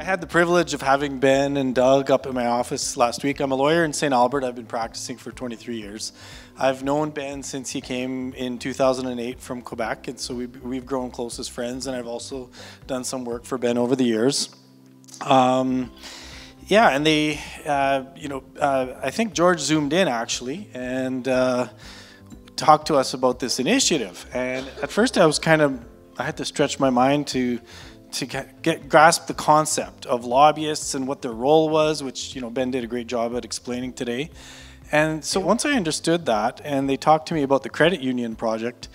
had the privilege of having Ben and Doug up at my office last week. I'm a lawyer in St. Albert. I've been practicing for 23 years. I've known Ben since he came in 2008 from Quebec, and so we've grown close as friends, and I've also done some work for Ben over the years. Yeah, and they, I think George zoomed in actually and talked to us about this initiative. And at first I had to stretch my mind to grasp the concept of lobbyists and what their role was, which Ben did a great job at explaining today. And so once I understood that, and they talked to me about the credit union project,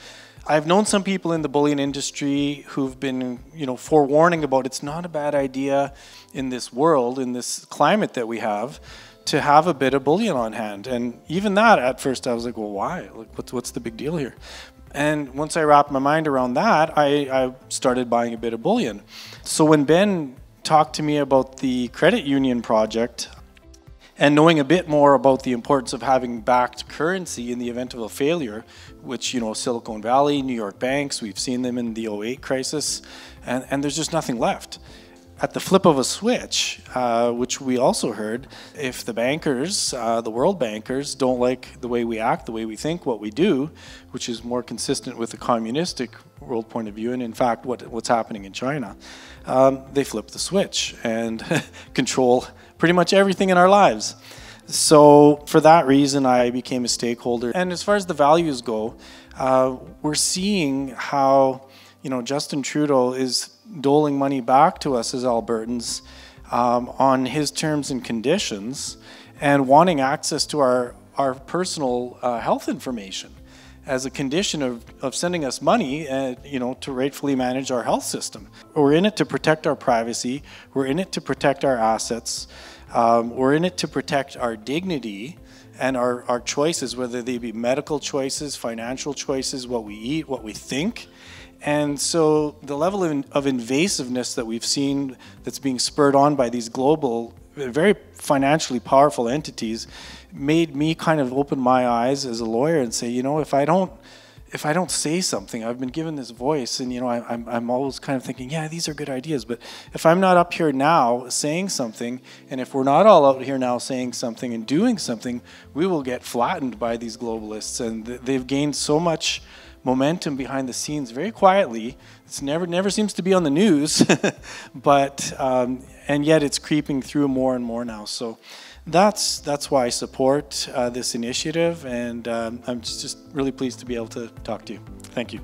I've known some people in the bullion industry who've been, forewarning about it's not a bad idea in this world, in this climate that we have, to have a bit of bullion on hand. And even that, at first, I was like, well, why? Like, what's the big deal here? And once I wrapped my mind around that, I started buying a bit of bullion. So when Ben talked to me about the credit union project, and knowing a bit more about the importance of having backed currency in the event of a failure, which, Silicon Valley, New York banks, we've seen them in the 2008 crisis, and there's just nothing left. At the flip of a switch, which we also heard, if the bankers, the world bankers, don't like the way we act, the way we think, what we do, which is more consistent with the communistic world point of view, and in fact what's happening in China, they flip the switch and control pretty much everything in our lives. So for that reason, I became a stakeholder. And as far as the values go, we're seeing how Justin Trudeau is doling money back to us as Albertans on his terms and conditions, and wanting access to our personal health information as a condition of sending us money, to rightfully manage our health system. We're in it to protect our privacy. We're in it to protect our assets. We're in it to protect our dignity and our choices, whether they be medical choices, financial choices, what we eat, what we think. And so the level of invasiveness that we've seen that's being spurred on by these global, very financially powerful entities made me kind of open my eyes as a lawyer and say, if I don't say something, I've been given this voice, and I'm always kind of thinking, yeah, these are good ideas, but if I'm not up here now saying something, and if we're not all out here now saying something and doing something, we will get flattened by these globalists, and they've gained so much momentum behind the scenes very quietly. It's never seems to be on the news, but and yet it's creeping through more and more now. So that's why I support this initiative, and I'm just really pleased to be able to talk to you. Thank you.